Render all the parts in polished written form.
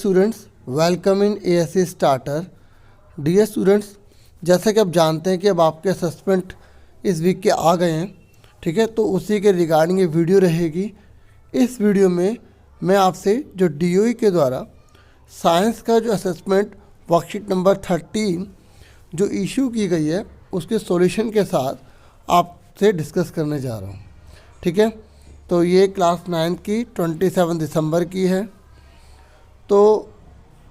Students, welcome in ASC starter. Dear students, जैसा कि आप जानते हैं कि अब आपके असेसमेंट इस वीक के आ गए हैं, ठीक है। तो उसी के रिगार्डिंग ये वीडियो रहेगी। इस वीडियो में मैं आपसे जो डीओई के द्वारा साइंस का जो असेसमेंट वर्कशीट नंबर 13 जो इशू की गई है उसके सॉल्यूशन के साथ आपसे डिस्कस करने जा रहा हूँ, ठीक है। तो ये क्लास 9 की 27 दिसंबर की है। तो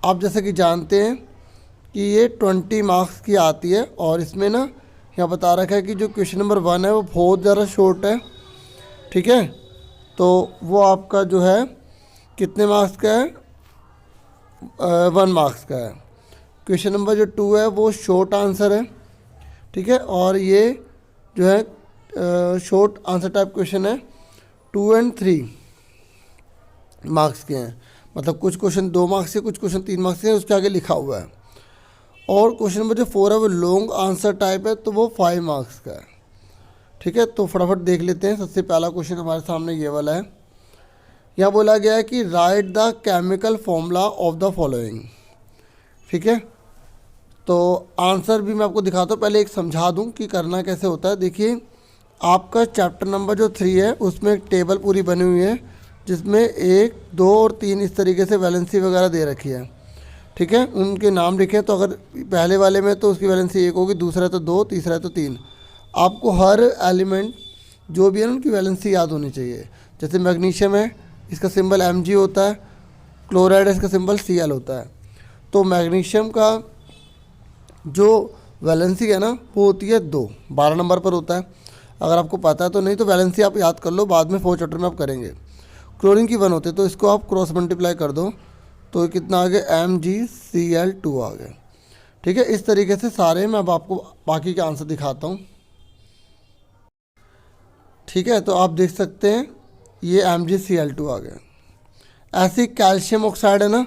आप जैसे कि जानते हैं कि ये 20 मार्क्स की आती है और इसमें ना यहाँ बता रखा है कि जो क्वेश्चन नंबर 1 है वो बहुत ज़्यादा शॉर्ट है, ठीक है। तो वो आपका जो है कितने मार्क्स का है, 1 मार्क्स का है। क्वेश्चन नंबर जो 2 है वो शॉर्ट आंसर है, ठीक है। और ये जो है शॉर्ट आंसर टाइप क्वेश्चन है, 2 और 3 मार्क्स के हैं। मतलब कुछ क्वेश्चन 2 मार्क्स के, कुछ क्वेश्चन 3 मार्क्स के, उसके आगे लिखा हुआ है। और क्वेश्चन नंबर जो 4 है वो लॉन्ग आंसर टाइप है, तो वो 5 मार्क्स का है, ठीक है। तो फटाफट देख लेते हैं। सबसे पहला क्वेश्चन हमारे सामने ये वाला है। यहाँ बोला गया है कि right the chemical formula of the following, ठीक है। तो आंसर भी मैं आपको दिखाता हूँ, पहले एक समझा दूँ कि करना कैसे होता है। देखिए, आपका चैप्टर नंबर जो 3 है उसमें एक टेबल पूरी बनी हुई है जिसमें 1, 2 और 3 इस तरीके से वैलेंसी वगैरह दे रखी है, ठीक है। उनके नाम लिखे। तो अगर पहले वाले में तो उसकी वैलेंसी 1 होगी, दूसरा तो 2, तीसरा तो 3। आपको हर एलिमेंट जो भी है उनकी वैलेंसी याद होनी चाहिए। जैसे मैग्नीशियम है, इसका सिंबल Mg होता है। क्लोराइड है, इसका सिंबल Cl होता है। तो मैग्नीशियम का जो वैलेंसी है ना वो होती है 2, 12 नंबर पर होता है। अगर आपको पता है तो, नहीं तो वैलेंसी आप याद कर लो, बाद में 4 चैप्टर में आप करेंगे। क्लोरीन की 1 होती है, तो इसको आप क्रॉस मल्टीप्लाई कर दो तो कितना आ गया, MgCl2 आ गया, ठीक है। इस तरीके से सारे मैं अब आपको बाकी के आंसर दिखाता हूँ, ठीक है। तो आप देख सकते हैं ये MgCl2 आ गया। ऐसी कैल्शियम ऑक्साइड है ना,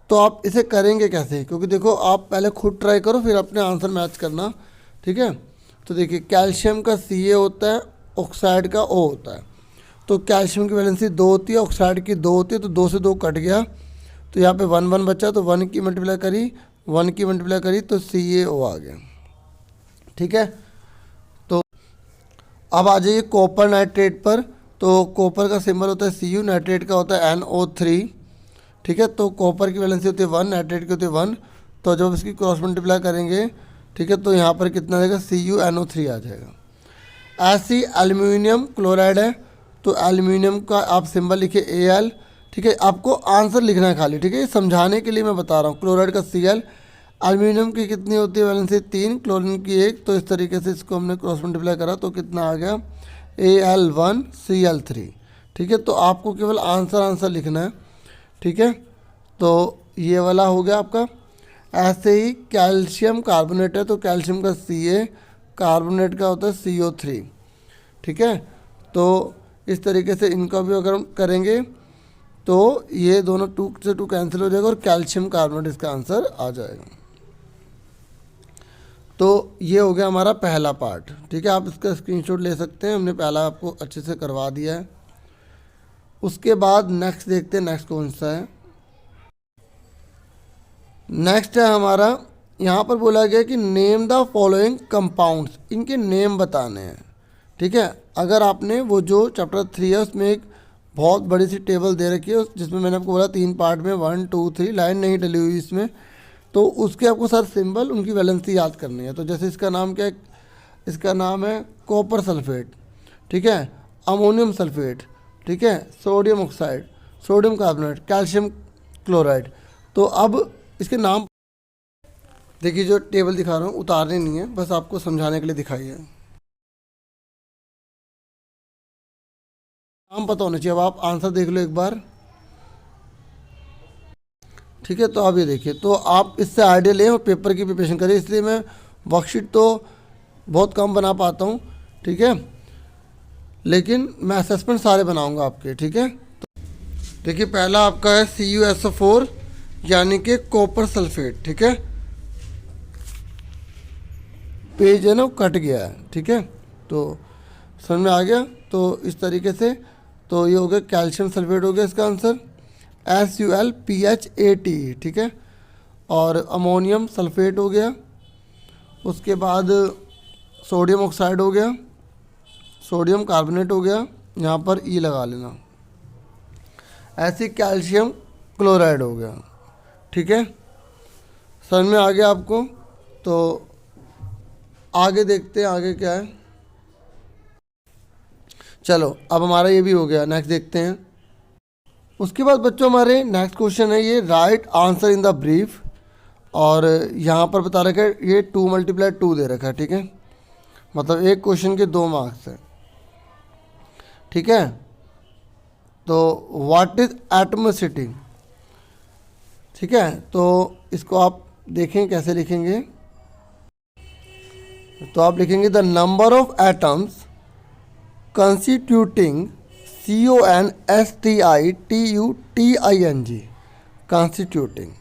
तो आप इसे करेंगे कैसे, क्योंकि देखो आप पहले खुद ट्राई करो फिर अपने आंसर मैच करना, ठीक है। तो देखिए, कैल्शियम का Ca होता है, ऑक्साइड का O होता है। तो कैल्शियम की वैलेंसी 2 होती है, ऑक्साइड की 2 होती है, तो 2 से 2 कट गया, तो यहाँ पे 1 1 बचा, तो 1 की मल्टीप्लाई करी, 1 की मल्टीप्लाई करी तो CaO आ गया, ठीक है। तो अब आ जाइए कॉपर नाइट्रेट पर। तो कॉपर का सिंबल होता है Cu, नाइट्रेट का होता है NO3, ठीक है। तो कॉपर की वैलेंसी होती है 1, नाइट्रेट की होती है 1। तो जब इसकी क्रॉस मल्टीप्लाई करेंगे, ठीक है, तो यहाँ पर कितना आएगा, CuNO3 आ जाएगा। ऐसी एल्यूमिनियम क्लोराइड है, तो एल्यूमिनियम का आप सिंबल लिखिए Al, ठीक है। आपको आंसर लिखना है खाली, ठीक है। ये समझाने के लिए मैं बता रहा हूँ। क्लोराइड का Cl, एल्यूमिनियम की कितनी होती है वैलेंसी 3, क्लोरीन की 1। तो इस तरीके से इसको हमने क्रॉस मल्टीप्लाई करा तो कितना आ गया, Al1Cl3, ठीक है। तो आपको केवल आंसर लिखना है, ठीक है। तो ये वाला हो गया आपका। ऐसे ही कैल्शियम कार्बोनेट है, तो कैल्शियम का Ca, कार्बोनेट का होता है CO3, ठीक है। तो इस तरीके से इनका भी अगर हम करेंगे तो ये दोनों 2 से 2 कैंसिल हो जाएगा और कैल्शियम कार्बोनेट इसका आंसर आ जाएगा। तो ये हो गया हमारा पहला पार्ट, ठीक है। आप इसका स्क्रीनशॉट ले सकते हैं, हमने पहला आपको अच्छे से करवा दिया है। उसके बाद नेक्स्ट देखते हैं, नेक्स्ट कौन सा है। नेक्स्ट है हमारा, यहाँ पर बोला गया कि नेम द फॉलोइंग कंपाउंड्स, इनके नेम बताने हैं, ठीक है। अगर आपने वो जो चैप्टर 3 है उसमें एक बहुत बड़ी सी टेबल दे रखी है जिसमें मैंने आपको बोला 3 पार्ट में 1 2 3 लाइन नहीं डली हुई इसमें, तो उसके आपको सारे सिंबल उनकी वैलेंसी याद करनी है। तो जैसे इसका नाम क्या है, इसका नाम है कॉपर सल्फेट, ठीक है, अमोनियम सल्फेट, ठीक है, sodium oxide, sodium carbonate, calcium chloride. तो अब इसके नाम देखिए, जो टेबल दिखा रहा हूँ उतारने नहीं है, बस आपको समझाने के लिए दिखाई है। नाम पता होना चाहिए। अब आप आंसर देख लो एक बार, ठीक है। तो आप ये देखिए, तो आप इससे आइडिया लें और पेपर की प्रिपरेशन करें। इसलिए मैं वर्कशीट तो बहुत कम बना पाता हूँ, ठीक है, लेकिन मैं असेसमेंट सारे बनाऊंगा आपके, ठीक है। तो देखिए, पहला आपका है CuSO4 यानी कि कॉपर सल्फेट, ठीक है। पेज है ना वो कट गया है, ठीक है। तो समझ में आ गया। तो इस तरीके से, तो ये हो गया कैल्शियम सल्फेट हो गया इसका आंसर। SuLPHATE, ठीक है। और अमोनियम सल्फेट हो गया, उसके बाद सोडियम ऑक्साइड हो गया, सोडियम कार्बोनेट हो गया, यहाँ पर ई लगा लेना। ऐसे कैल्शियम क्लोराइड हो गया, ठीक है। समझ में आ गया आपको? तो आगे देखते हैं आगे क्या है। चलो अब हमारा ये भी हो गया, नेक्स्ट देखते हैं। उसके बाद बच्चों हमारे नेक्स्ट क्वेश्चन है ये right answer in the brief. और यहाँ पर बता रखा है ये 2 × 2 दे रखा है, ठीक है। मतलब एक क्वेश्चन के 2 मार्क्स हैं, ठीक है। तो व्हाट इज एटमोसिटी, ठीक है। तो इसको आप देखें कैसे लिखेंगे। तो आप लिखेंगे the number of atoms constituting CONSTITUTING, constituting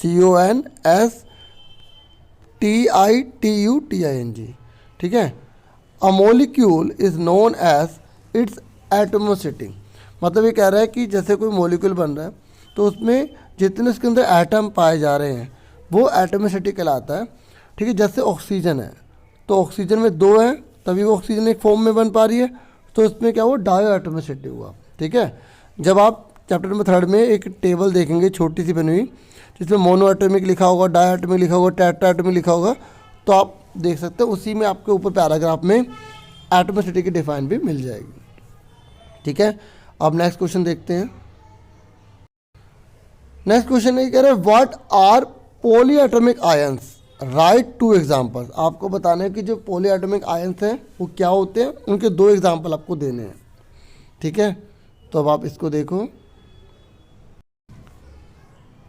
CONSTITUTING, ठीक है। A molecule is known as its atomicity. मतलब ये कह रहा है कि जैसे कोई मोलिक्यूल बन रहा है तो उसमें जितने उसके अंदर एटम पाए जा रहे हैं वो एटमोसिटी कहलाता है, ठीक है। जैसे ऑक्सीजन है तो ऑक्सीजन में 2 हैं तभी वो ऑक्सीजन एक फॉर्म में बन पा रही है, तो उसमें क्या हुआ, डायो एटमोसिटी हुआ, ठीक है। जब आप चैप्टर नंबर 3 में एक टेबल देखेंगे छोटी सी बनी हुई जिसमें मोनो एटॉमिक लिखा होगा, डायो एटॉमिक लिखा होगा, टेट्रा एटॉमिक लिखा होगा, तो आप देख सकते हैं उसी में आपके ऊपर पैराग्राफ में एटमोसिटी की डिफाइन भी मिल जाएगी, ठीक है। अब नेक्स्ट क्वेश्चन देखते हैं। नेक्स्ट क्वेश्चन ये कह रहे हैं what are polyatomic ions, right 2 examples. आपको बताना है कि जो पॉलीएटॉमिक आयंस हैं वो क्या होते हैं, उनके 2 एग्जाम्पल आपको देने हैं, ठीक है। तो अब आप इसको देखो,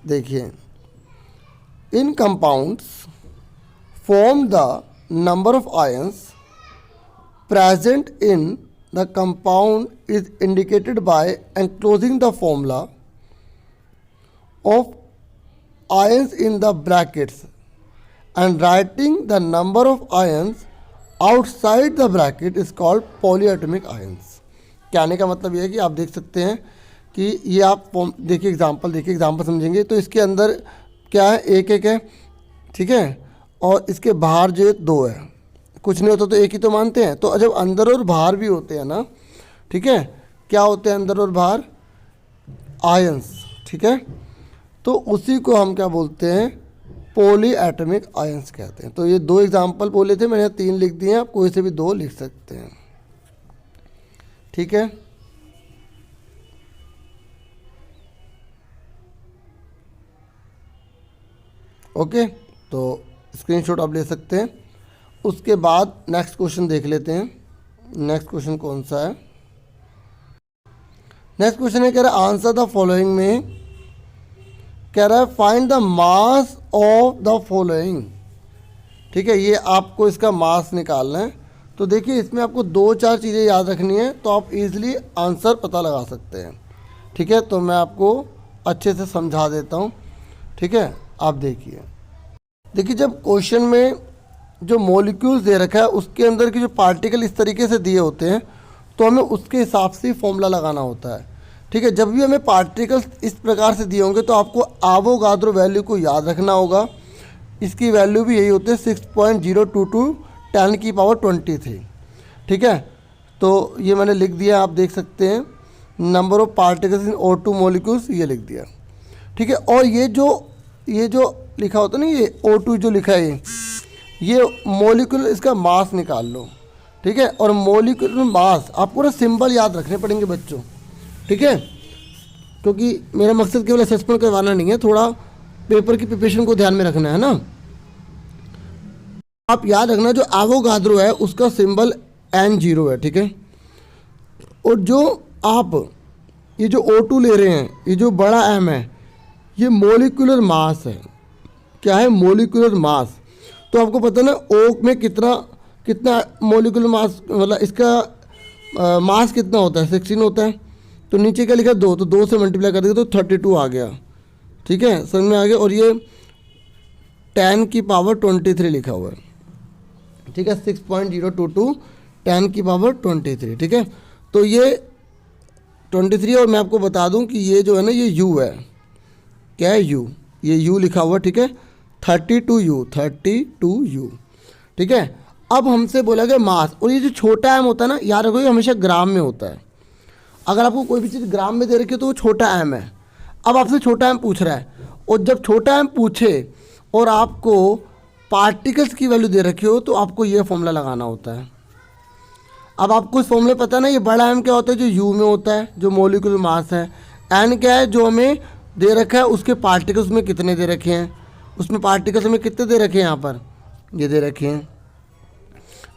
देखिए in compounds form the number of ions present in the compound is indicated by enclosing the formula of ions in the brackets and writing the number of ions outside the bracket is called polyatomic ions। कहने का मतलब ये है कि आप देख सकते हैं कि ये आप देखिए एग्जांपल समझेंगे तो इसके अंदर क्या है, एक एक है, ठीक है। और इसके बाहर जो 2 है, कुछ नहीं होता तो एक ही तो मानते हैं। तो जब अंदर और बाहर भी होते हैं ना, ठीक है, क्या होते हैं अंदर और बाहर, आयंस, ठीक है। तो उसी को हम क्या बोलते हैं, पॉली एटॉमिक आयंस कहते हैं। तो ये 2 एग्जाम्पल बोले थे, मैंने 3 लिख दिए हैं, आप कोई से भी 2 लिख सकते हैं, ठीक है। ओके, तो स्क्रीनशॉट आप ले सकते हैं। उसके बाद नेक्स्ट क्वेश्चन देख लेते हैं। नेक्स्ट क्वेश्चन कौन सा है, नेक्स्ट क्वेश्चन है कह रहा है आंसर द फॉलोइंग में कह रहा है find the mass of the following, ठीक है। ये आपको इसका मास निकालना है। तो देखिए इसमें आपको 2-4 चीज़ें याद रखनी है तो आप इजीली आंसर पता लगा सकते हैं, ठीक है। तो मैं आपको अच्छे से समझा देता हूँ, ठीक है। आप देखिए जब क्वेश्चन में जो मॉलिक्यूल्स दे रखा है उसके अंदर के जो पार्टिकल इस तरीके से दिए होते हैं तो हमें उसके हिसाब से फॉर्मूला लगाना होता है, ठीक है। जब भी हमें पार्टिकल्स इस प्रकार से दिए होंगे तो आपको एवोगाड्रो वैल्यू को याद रखना होगा। इसकी वैल्यू भी यही होती है 6.022 10⁻23, ठीक है। तो ये मैंने लिख दिया, आप देख सकते हैं number of particles in O2 molecules, ये लिख दिया, ठीक है। और ये जो लिखा होता है ना, ये O2 जो लिखा है ये मॉलिक्यूल, इसका मास निकाल लो, ठीक है। और मॉलिक्यूलर मास आपको ना सिंबल याद रखने पड़ेंगे बच्चों, ठीक है। क्योंकि मेरा मकसद केवल असेसमेंट करवाना नहीं है, थोड़ा पेपर की प्रिपरेशन को ध्यान में रखना है ना। आप याद रखना जो एवोगाड्रो है उसका सिंबल N0 है, ठीक है। और जो आप ये जो O2 ले रहे हैं, ये जो बड़ा M है, ये मॉलिक्यूलर मास है। क्या है, मॉलिक्यूलर मास। तो आपको पता है ना O में कितना मॉलिक्यूलर मास, मतलब इसका मास कितना होता है, 16 होता है। तो नीचे क्या लिखा है, 2, तो 2 से मल्टीप्लाई कर देंगे तो 32 आ गया, ठीक है, समझ में आ गया। और ये 10⁻23 लिखा हुआ है, ठीक है, 6.022 10⁻23, ठीक है। तो ये 23 और मैं आपको बता दूं कि ये जो है ना ये U है, क्या है U, ये U लिखा हुआ, ठीक है, 32U, 32U, ठीक है। अब हमसे बोला गया मास, और ये जो छोटा m होता है ना, याद रखो ये हमेशा ग्राम में होता है। अगर आपको कोई भी चीज़ ग्राम में दे रखी है तो वो छोटा m है। अब आपसे छोटा m पूछ रहा है, और जब छोटा m पूछे और आपको पार्टिकल्स की वैल्यू दे रखी हो तो आपको ये फॉर्मूला लगाना होता है। अब आपको इस फॉर्मूले पता ना, ये बड़ा m क्या होता है, जो u में होता है, जो मॉलिक्यूलर मास है। n क्या है, जो हमें दे रखा है उसके पार्टिकल्स में कितने दे रखे हैं, उसमें पार्टिकल्स हमें कितने दे रखे हैं, यहाँ पर ये दे रखे हैं,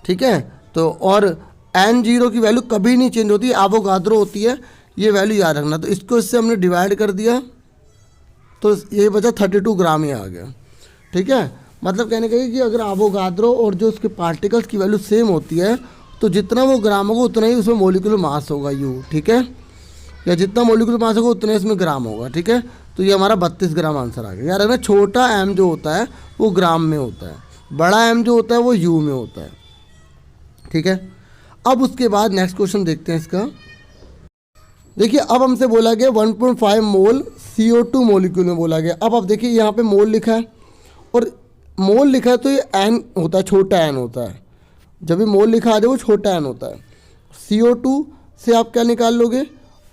ठीक है। तो और n0 की वैल्यू कभी नहीं चेंज होती, एवोगाद्रो होती है, ये वैल्यू याद रखना। तो इसको इससे हमने डिवाइड कर दिया तो ये बचा 32 ग्राम ही आ गया, ठीक है। मतलब कहने का ये कि अगर एवोगाद्रो और जो उसके पार्टिकल्स की वैल्यू सेम होती है तो जितना वो ग्राम होगा उतना ही उसमें मॉलिक्यूलर मास होगा U, ठीक है, या जितना मॉलिक्यूलर मास होगा उतना इसमें ग्राम होगा, ठीक है। तो ये हमारा 32 ग्राम आंसर आ गया। यार है ना, छोटा m जो होता है वो ग्राम में होता है, बड़ा m जो होता है वो U में होता है, ठीक है। अब उसके बाद नेक्स्ट क्वेश्चन देखते हैं इसका। देखिए अब हमसे बोला गया 1.5 मोल CO2 मॉलिक्यूल में बोला गया। अब आप देखिए यहाँ पे मोल लिखा है और मोल लिखा है तो ये n होता है, छोटा n होता है। जब भी मोल लिखा आ जाए वो छोटा n होता है। CO2 से आप क्या निकाल लोगे,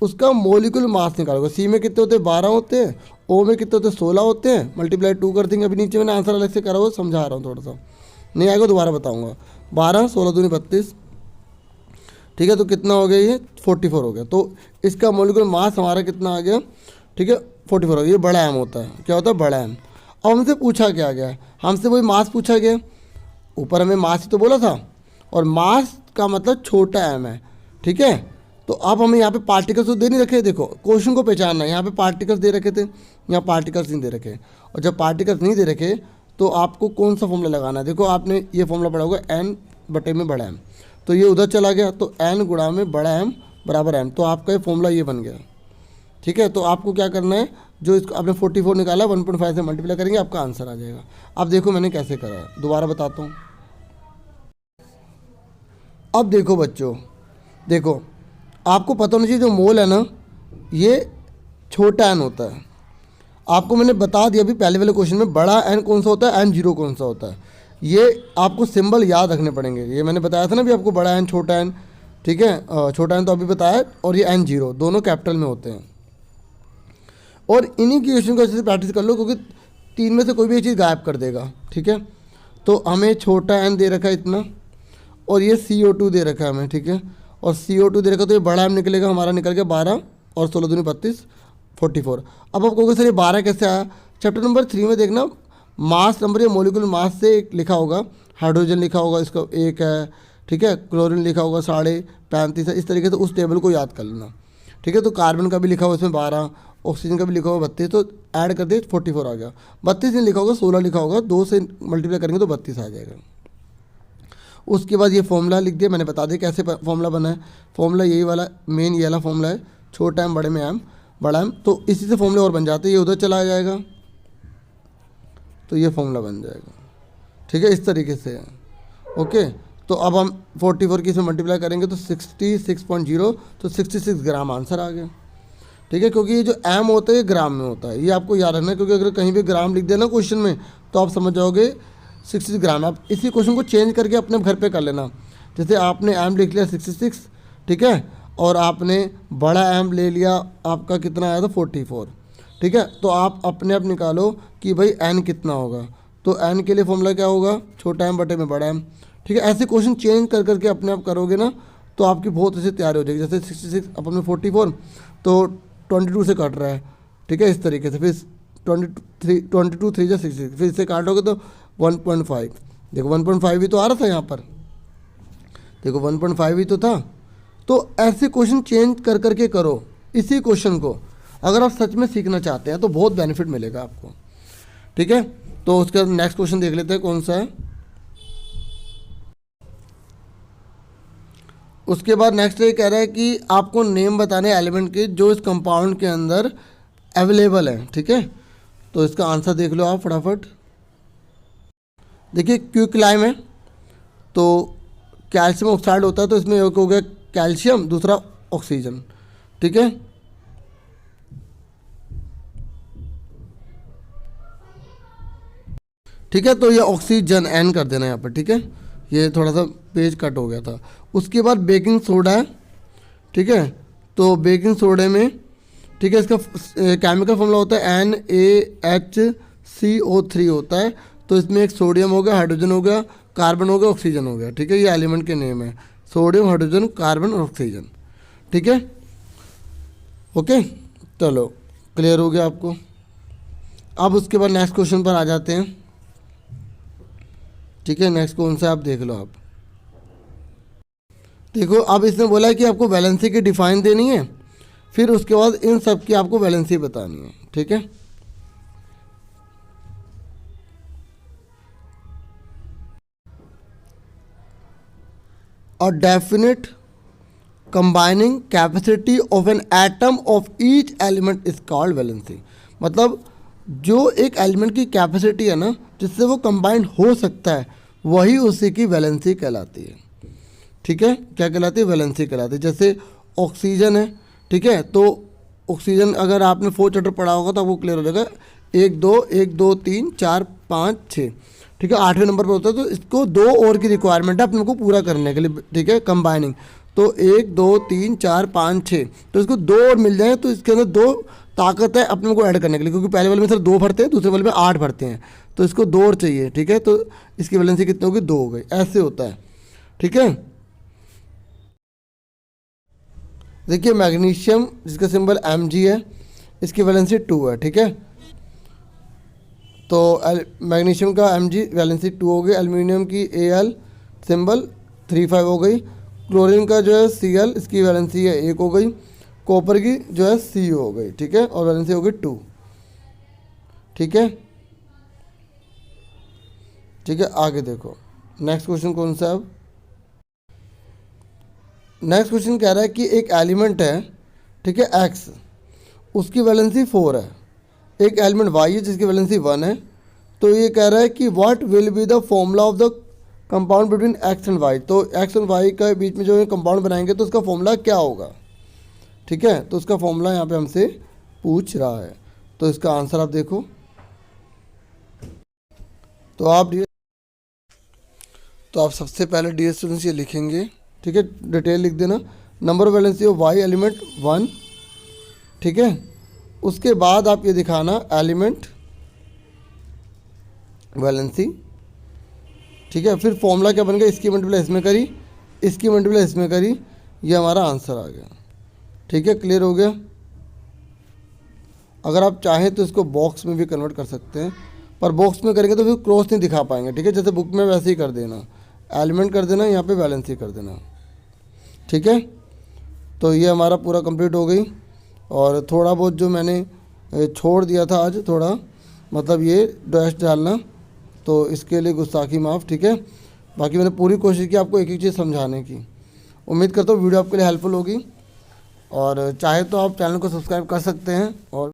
उसका मॉलिक्यूलर मास निकालोगे। C में कितने होते हैं, 12 होते हैं, O में कितने होते हैं, 16 होते हैं, मल्टीप्लाई 2 कर देंगे। अभी नीचे मैंने आंसर अलग से करा हुआ, समझा रहा हूँ, थोड़ा सा नहीं आएगा दोबारा बताऊँगा। 12 16 दूनी 32, ठीक है। तो कितना हो गया, ये 44 हो गया। तो इसका मॉलिक्यूलर मास हमारा कितना आ गया, ठीक है, 44 हो गया। ये बड़ा m होता है, क्या होता है, बड़ा m। अब हमसे पूछा क्या गया, हमसे वही मास पूछा गया। ऊपर हमें मास ही तो बोला था, और मास का मतलब छोटा m है, ठीक है। तो अब हमें यहाँ पे पार्टिकल्स तो दे नहीं रखे, देखो क्वेश्चन को पहचानना है। यहाँ पे पार्टिकल्स दे रखे थे, यहाँ पार्टिकल्स नहीं दे रखे। और जब पार्टिकल्स नहीं दे रखे तो आपको कौन सा फॉर्मूला लगाना है। देखो आपने ये फॉर्मूला पढ़ा होगा, n बटे में बड़ा m, तो ये उधर चला गया, तो n गुणा में बड़ा m बराबर m। तो आपका ये फॉर्मूला ये बन गया, ठीक है। तो आपको क्या करना है, जो इसको आपने 44 निकाला 1.5 से मल्टीप्लाई करेंगे, आपका आंसर आ जाएगा। अब देखो मैंने कैसे करा है, दोबारा बताता हूँ। अब देखो बच्चों, देखो आपको पता होना चाहिए जो मोल है ना, ये छोटा n होता है। आपको मैंने बता दिया अभी पहले वाले क्वेश्चन में, बड़ा n कौन सा होता है, n0 कौन सा होता है। ये आपको सिंबल याद रखने पड़ेंगे। ये मैंने बताया था ना भी आपको, बड़ा n छोटा n, ठीक है, छोटा n तो अभी बताया, और ये n0 दोनों कैपिटल में होते हैं। और इन्हीं की क्वेश्चन को अच्छे से प्रैक्टिस कर लो, क्योंकि 3 में से कोई भी एक चीज़ गायब कर देगा, ठीक है। तो हमें छोटा n दे रखा है इतना, और ये CO2 दे रखा है हमें, ठीक है, और CO2 दे रखा, तो ये बड़ा m निकलेगा, हमारा निकल गया 12 और 16 दूनी 32, 44। अब आप कहोगे सर ये 12 कैसे आया। चैप्टर नंबर 3 में देखना, मास नंबर या मॉलिक्यूलर मास से एक लिखा होगा, हाइड्रोजन लिखा होगा, इसका 1 है, ठीक है, क्लोरीन लिखा होगा 35.5 है। इस तरीके से उस टेबल को याद कर लेना, ठीक है। तो कार्बन का भी लिखा होगा इसमें 12, ऑक्सीजन का भी लिखा होगा 32, तो ऐड कर दे 44 आ गया। 32 नहीं लिखा होगा, 16 लिखा होगा, 2 से मल्टीप्लाई करेंगे तो 32 आ जाएगा। उसके बाद ये फॉर्मूला लिख दिया, मैंने बता दिया कैसे फॉर्मूला बना है। फॉर्मूला यही वाला, मेन ये वाला फॉर्मूला है, छोटा m बड़े में m बड़ा m। तो इसी से फॉर्मूले और बन जाते हैं, ये उधर चला जाएगा तो ये फॉर्मूला बन जाएगा, ठीक है, इस तरीके से। ओके, तो अब हम 44 की इसमें मल्टीप्लाई करेंगे तो 66.0, तो 66 ग्राम आंसर आ गया, ठीक है। क्योंकि ये जो m होता है ये ग्राम में होता है, ये आपको याद रखना है। क्योंकि अगर कहीं भी ग्राम लिख देना क्वेश्चन में तो आप समझ जाओगे 66 ग्राम। आप इसी क्वेश्चन को चेंज करके अपने घर पे कर लेना। जैसे आपने m लिख लिया 66, ठीक है, और आपने बड़ा m ले लिया, आपका कितना आया था 44, ठीक है। तो आप अपने आप निकालो कि भाई n कितना होगा। तो n के लिए फॉर्मूला क्या होगा, छोटा m बटे में बड़ा m, ठीक है। ऐसे क्वेश्चन चेंज कर करके अपने आप करोगे ना तो आपकी बहुत अच्छी तैयारी हो जाएगी। जैसे 66 अपन में 44, तो 22 से कट रहा है, ठीक है, इस तरीके से। फिर 22 3 जा 66, फिर इससे काटोगे तो 1.5। देखो 1.5 भी तो आ रहा था यहाँ पर, देखो 1.5 ही तो था। तो ऐसे क्वेश्चन चेंज कर करके करो इसी क्वेश्चन को, अगर आप सच में सीखना चाहते हैं तो बहुत बेनिफिट मिलेगा आपको, ठीक है। तो उसके बाद नेक्स्ट क्वेश्चन देख लेते हैं कौन सा है। उसके बाद नेक्स्ट ये कह रहा है कि आपको नेम बताने एलिमेंट के जो इस कंपाउंड के अंदर अवेलेबल है, ठीक है। तो इसका आंसर देख लो आप फटाफट। देखिए क्विकलाइम है तो कैल्शियम ऑक्साइड होता है, तो इसमें एक हो गया कैल्शियम, दूसरा ऑक्सीजन, ठीक है। ठीक है, तो ये ऑक्सीजन एन कर देना यहाँ पर, ठीक है। ये थोड़ा सा पेज कट हो गया था। उसके बाद बेकिंग सोडा है, ठीक है। तो बेकिंग सोडे में, ठीक है, इसका केमिकल फॉर्मूला होता है NaHCO3 होता है। तो इसमें एक सोडियम हो गया, हाइड्रोजन हो गया, कार्बन हो गया, ऑक्सीजन हो गया, ठीक है। ये एलिमेंट के नेम है, सोडियम, हाइड्रोजन, कार्बन और ऑक्सीजन, ठीक है। ओके, चलो क्लियर हो गया आपको। अब उसके बाद नेक्स्ट क्वेश्चन पर आ जाते हैं, ठीक है। नेक्स्ट कौन सा आप देख लो। आप देखो, अब इसने बोला है कि आपको वैलेंसी की डिफाइन देनी है, फिर उसके बाद इन सब की आपको वैलेंसी बतानी है, ठीक है। और definite combining capacity of an atom of each element is called valency. मतलब जो एक एलिमेंट की कैपेसिटी है ना, जिससे वो कंबाइन हो सकता है, वही उसी की वैलेंसी कहलाती है, ठीक है। क्या कहलाती है? वैलेंसी कहलाती है। जैसे ऑक्सीजन है, ठीक है। तो ऑक्सीजन अगर आपने 4 चैप्टर पढ़ा होगा तो आपको क्लियर हो जाएगा, 1 2 1 2 3 4 5 6, ठीक है। 8वें नंबर पर होता है। तो इसको 2 और की रिक्वायरमेंट है अपने को पूरा करने के लिए, ठीक है, कंबाइनिंग। तो 1 2 3 4 5 6, तो इसको 2 और मिल जाए तो इसके अंदर 2 ताकत है अपने को ऐड करने के लिए, क्योंकि पहले वाले में सिर्फ 2 भरते हैं, दूसरे वाले में 8 भरते हैं। तो इसको 2 और चाहिए, ठीक है। तो इसकी वैलेंसी कितनी होगी? 2 हो गई। ऐसे होता है, ठीक है। देखिए मैग्नीशियम जिसका सिंबल Mg है, इसकी वैलेंसी 2 है, ठीक है। तो मैग्नीशियम का Mg वैलेंसी 2 हो गई। एल्यूमिनियम की Al सिंबल 35 हो गई। क्लोरीन का जो है Cl, इसकी वैलेंसी है 1 हो गई। कॉपर की जो है Cu हो गई, ठीक है, और वैलेंसी हो गई 2, ठीक है। ठीक है, आगे देखो नेक्स्ट क्वेश्चन कौन सा। अब नेक्स्ट क्वेश्चन कह रहा है कि एक एलिमेंट है, ठीक है, X, उसकी वैलेंसी 4 है। एक एलिमेंट Y है जिसकी वैलेंसी 1 है। तो ये कह रहा है कि what will be the formula of the compound between X and Y। तो X एंड Y के बीच में जो कंपाउंड बनाएंगे तो उसका फॉर्मूला क्या होगा, ठीक है। तो उसका फॉर्मूला यहाँ पे हमसे पूछ रहा है। तो इसका आंसर आप देखो। तो आप सबसे पहले डियर स्टूडेंट्स ये लिखेंगे, ठीक है, डिटेल लिख देना। Number of valency of Y element 1, ठीक है। उसके बाद आप ये दिखाना एलिमेंट वैलेंसी, ठीक है। फिर फॉर्मूला क्या बन गया, इसकी मल्टीप्लाई इसमें करी, इसकी मल्टीप्लाई इसमें करी, ये हमारा आंसर आ गया, ठीक है। क्लियर हो गया। अगर आप चाहें तो इसको बॉक्स में भी कन्वर्ट कर सकते हैं, पर बॉक्स में करेंगे तो फिर क्रॉस नहीं दिखा पाएंगे, ठीक है। जैसे बुक में वैसे ही कर देना, एलिमेंट कर देना, यहाँ पे वैलेंसी कर देना, ठीक है। तो ये हमारा पूरा कंप्लीट हो गई। और थोड़ा बहुत जो मैंने छोड़ दिया था आज, थोड़ा मतलब ये डैश डालना, तो इसके लिए गुस्ताखी माफ़, ठीक है। बाकी मैंने पूरी कोशिश की आपको एक एक चीज़ समझाने की। उम्मीद करता हूँ वीडियो आपके लिए हेल्पफुल होगी। और चाहे तो आप चैनल को सब्सक्राइब कर सकते हैं। और